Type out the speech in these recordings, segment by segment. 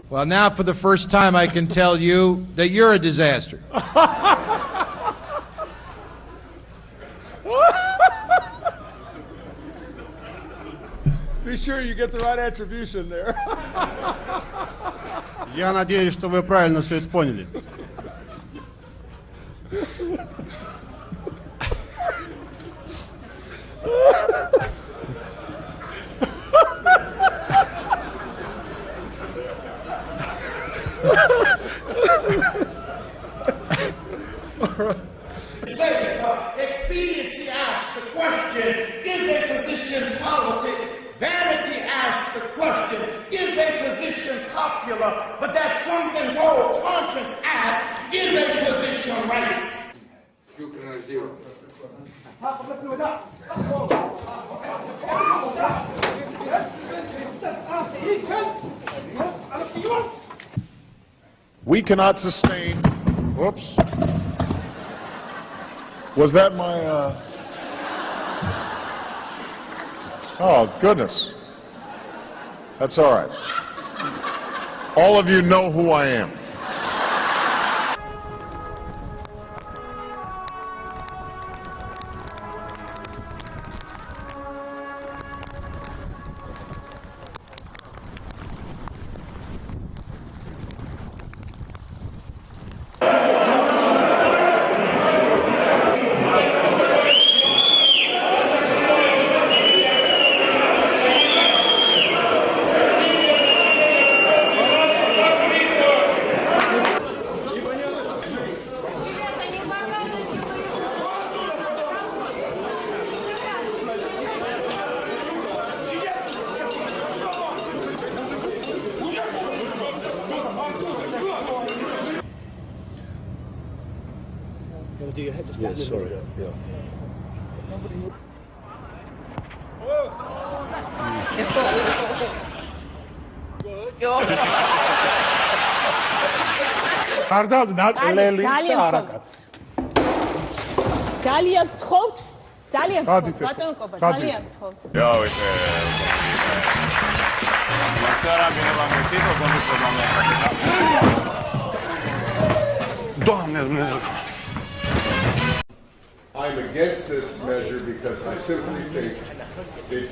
Well, now for the first time I can tell you that you're a disaster. Be sure you get the right attribution there. Я надеюсь, что вы правильно все это поняли. Expediency asks the question, is a position politic? Vanity asks the question, is a position popular? But that something called conscience asks, is a position right? We cannot sustain. Whoops. Was that my? Oh, goodness. That's all right. All of you know who I am. Do your head just yeah, sorry. Yeah. Pardon, not Lely Arakat. Talia Trot. Talia Trot. Talia Trot. Ja, I'm against this measure because I simply think it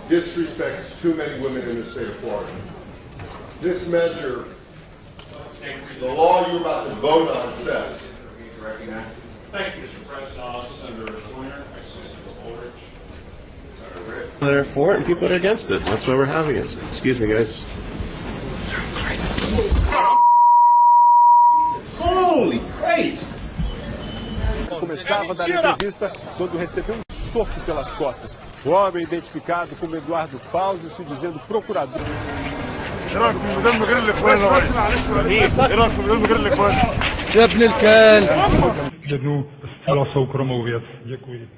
disrespects too many women in the state of Florida. This measure, the law you're about to vote on says. Thank you, Mr. President. Senator Joyner, Senator Ulrich, Senator Ritt. They're for it and people are against it. That's why we're having it. Excuse me, guys. Holy Christ! Começava a dar entrevista, quando recebeu um soco pelas costas. O homem identificado como Eduardo Fausto, se dizendo procurador. يا ابن الكلب. Jednu zcela soukromou věc. Děkuji.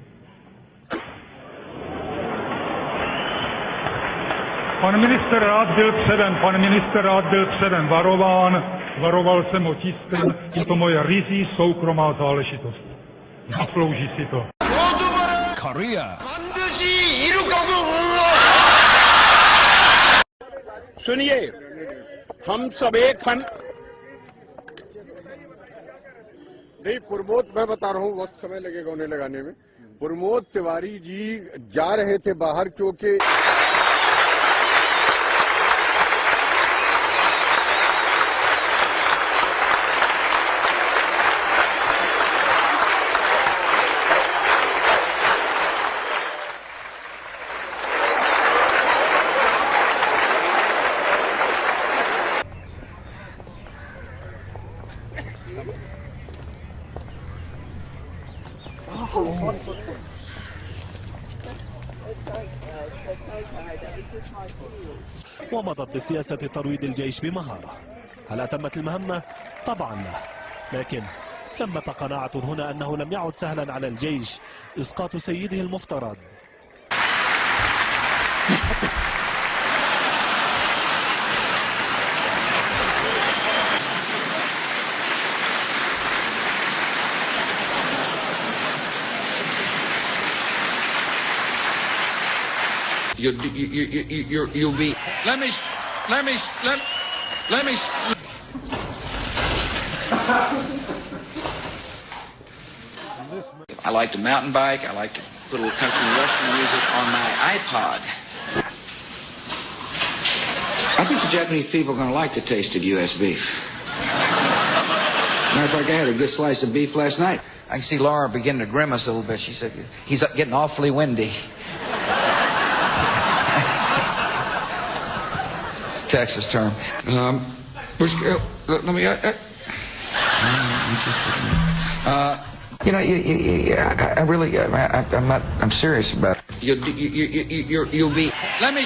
Pan minister rád byl předem varován. Varoval jsem ho tiskem. Je to moje ryzí soukromá záležitost. Zaslouží si to. Korea. सुनिए हम सब एक fun नहीं प्रमोद मैं बता रहा हूँ बहुत समय लगेगा उन्हें लगाने में प्रमोद तिवारी जी जा रहे थे बाहर क्योंकि ومضت بسياسة ترويض الجيش بمهارة. هل تمت المهمة؟ طبعا لا، لكن ثمة قناعة هنا أنه لم يعد سهلا على الجيش إسقاط سيده المفترض. You'll be. Let me. let me. I like to mountain bike. I like to put a little country and western music on my iPod. I think the Japanese people are going to like the taste of U.S. beef. Matter of fact, I had a good slice of beef last night. I can see Laura beginning to grimace a little bit. She said, he's getting awfully windy. It's a Texas term. Let me... I really, I'm serious about it. You'll be. Let me.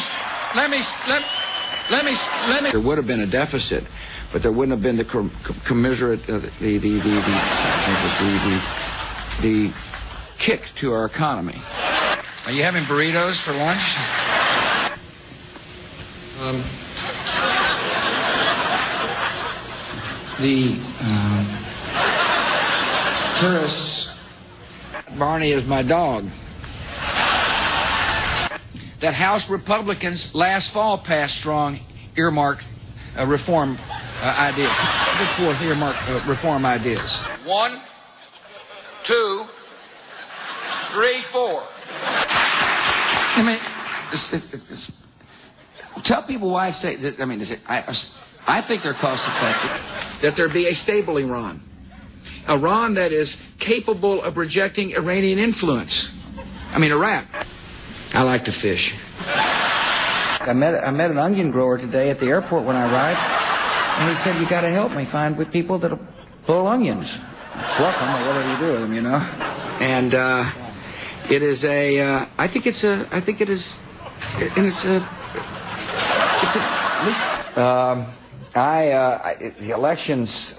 There would have been a deficit, but there wouldn't have been the commensurate, the kick to our economy. Are you having burritos for lunch? Tourists. Barney is my dog. That House Republicans last fall passed strong earmark reform ideas. Put forth earmark reform ideas. 1, 2, 3, 4. I mean, tell people why I say that. I mean, I think they're cost effective. That there be a stable Iran. Iran that is capable of rejecting Iranian influence. I mean, Iraq. I like to fish. I met an onion grower today at the airport when I arrived, and he said, "You got to help me find people that'll pull onions, pluck them, or whatever you do with them, you know." And it is a. I think it is. And it's a. The elections.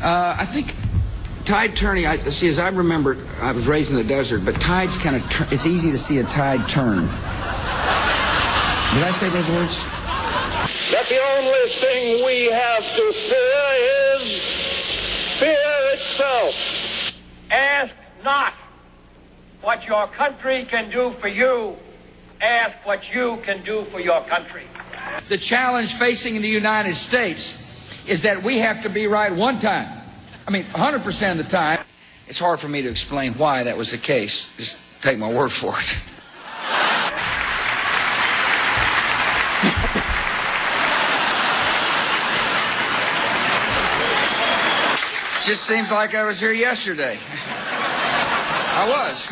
I think tide turning. See, as I remember, I was raised in the desert, but tides kind of. It's easy to see a tide turn. Did I say those words? That the only thing we have to fear is fear itself. Ask not what your country can do for you. Ask what you can do for your country. The challenge facing the United States is that we have to be right one time. I mean, 100% of the time. It's hard for me to explain why that was the case. Just take my word for it. Just seems like I was here yesterday. I was.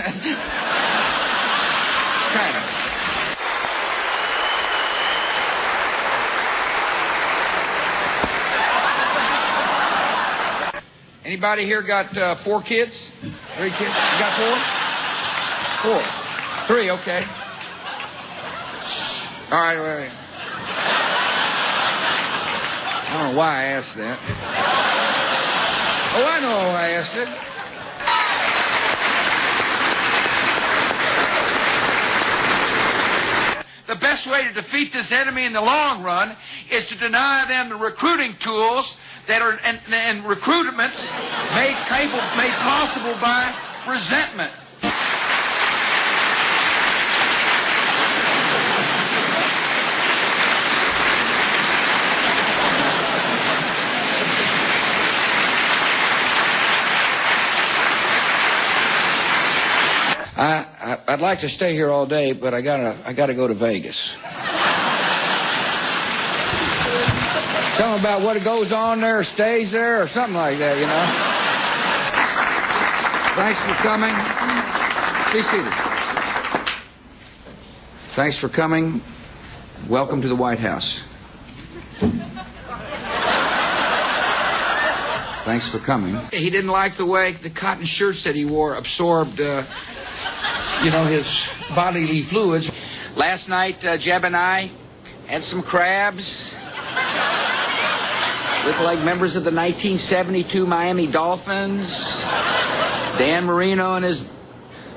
Kind of. Anybody here got 4 kids? 3 kids? You got 4? 4. 3, okay. All right, wait. I don't know why I asked that. Oh, I know why I asked it. The best way to defeat this enemy in the long run is to deny them the recruiting tools that are and recruitments made possible by resentment. I'd like to stay here all day, but I gotta go to Vegas. Something about what goes on there stays there, or something like that, you know. Thanks for coming. Be seated. Thanks for coming. Welcome to the White House. Thanks for coming. He didn't like the way the cotton shirts that he wore absorbed, his bodily fluids. Last night, Jeb and I had some crabs. Look like members of the 1972 Miami Dolphins. Dan Marino and his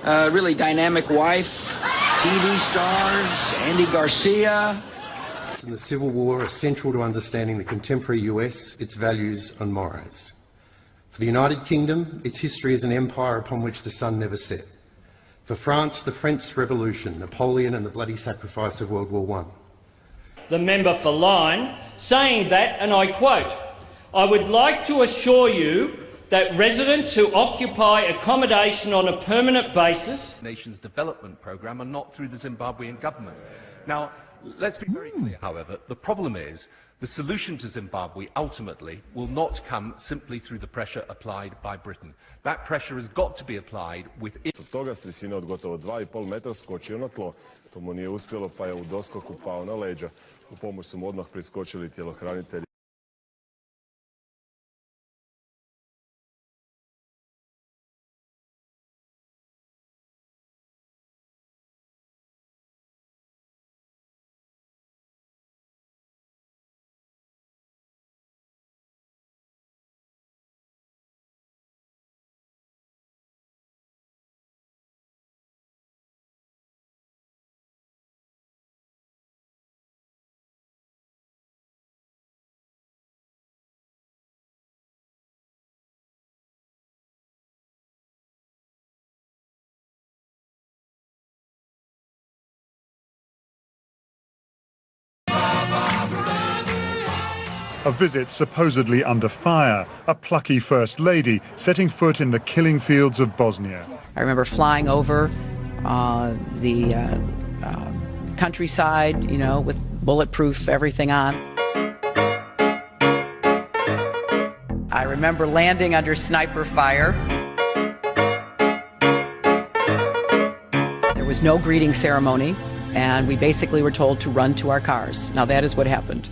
really dynamic wife. TV stars. Andy Garcia. And the Civil War are central to understanding the contemporary US, its values and mores. For the United Kingdom, its history is an empire upon which the sun never set. For France, the French Revolution, Napoleon and the bloody sacrifice of World War I. The member for Lyne, saying that, and I quote, "I would like to assure you that residents who occupy accommodation on a permanent basis..." Nation's development programme and not through the Zimbabwean government. Now, let's be very clear, however, the problem is the solution to Zimbabwe ultimately will not come simply through the pressure applied by Britain. That pressure has got to be applied with... Od toga s visine od gotovo 2,5 metra skočio na tlo. To mu nije uspjelo pa je u doskoku pao na leđa. U pomoć su mu odmah priskočili tjelohranitelji. A visit supposedly under fire, a plucky First Lady setting foot in the killing fields of Bosnia. I remember flying over the countryside, you know, with bulletproof everything on. I remember landing under sniper fire. There was no greeting ceremony, and we basically were told to run to our cars. Now that is what happened.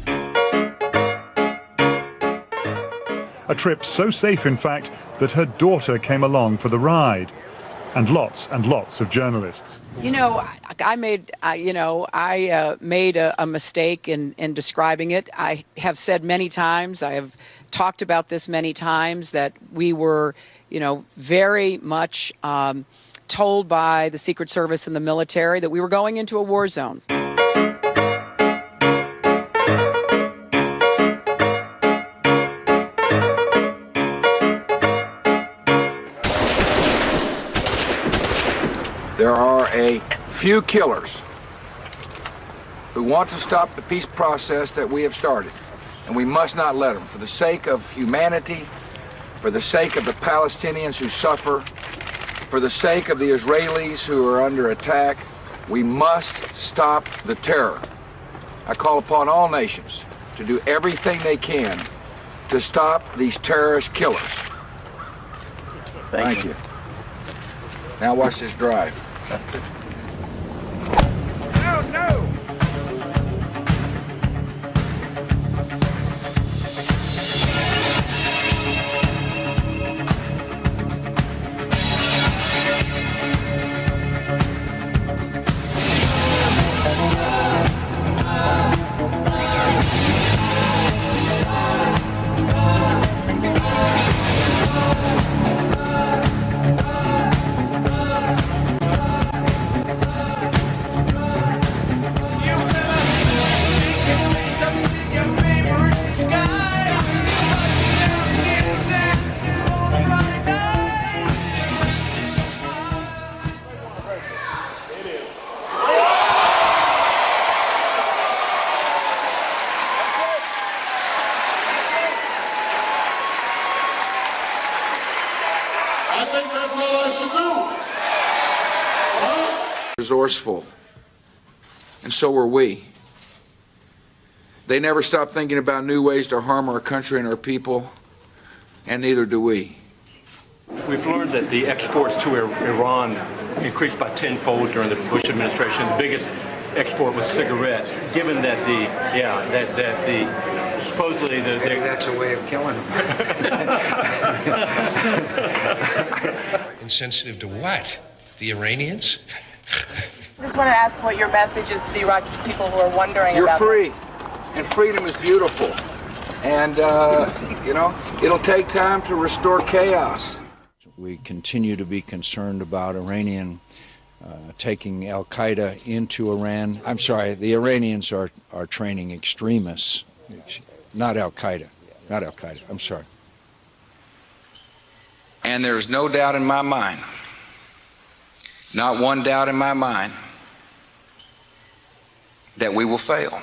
A trip so safe, in fact, that her daughter came along for the ride, and lots of journalists. You know, I made a mistake in describing it. I have said many times, I have talked about this many times, that we were, you know, very much told by the Secret Service and the military that we were going into a war zone. There are a few killers who want to stop the peace process that we have started, and we must not let them. For the sake of humanity, for the sake of the Palestinians who suffer, for the sake of the Israelis who are under attack, we must stop the terror. I call upon all nations to do everything they can to stop these terrorist killers. Thank you. Now watch this drive. Oh, no! I think that's all I should do. Resourceful, and so were we. They never stopped thinking about new ways to harm our country and our people, and neither do we. We've learned that the exports to Iran increased by tenfold during the Bush administration. The biggest export was cigarettes. Given that supposedly maybe that's a way of killing them. Insensitive to what? The Iranians? I just want to ask what your message is to the Iraqi people who are wondering You're about free, and freedom is beautiful. And, you know, it'll take time to restore chaos. We continue to be concerned about Iranian taking al-Qaeda into Iran. I'm sorry, the Iranians are training extremists, not al-Qaeda, I'm sorry. And there's no doubt in my mind not one doubt in my mind that we will fail.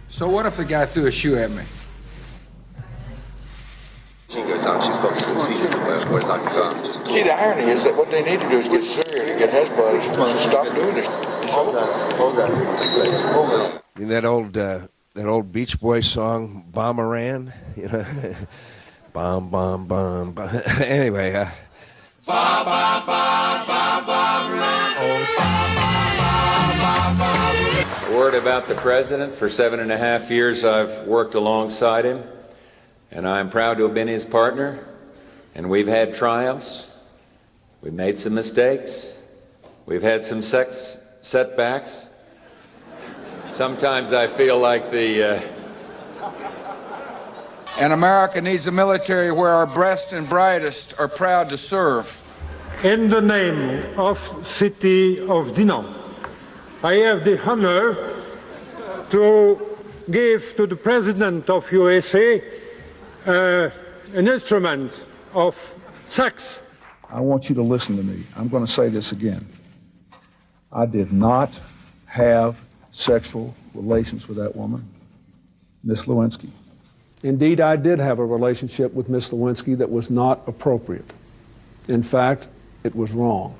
So what if the guy threw a shoe at me? She goes out, she's got some seasons of work, whereas I can go out and just... See, the irony is that what they need to do is get Syria to get Hezbollah to stop doing it. I mean, that old Beach Boys song, Bomberan, you know, bomb, bomb, bomb, bomb. Anyway, Ba ba ba ba ba A word about the president. For 7.5 years I've worked alongside him, and I'm proud to have been his partner. And we've had triumphs, we've made some mistakes, we've had some setbacks. Sometimes I feel like And America needs a military where our best and brightest are proud to serve. In the name of city of Dinant, I have the honor to give to the President of USA an instrument of sax. I want you to listen to me. I'm going to say this again. I did not have sexual relations with that woman, Miss Lewinsky. Indeed, I did have a relationship with Miss Lewinsky that was not appropriate. In fact, it was wrong.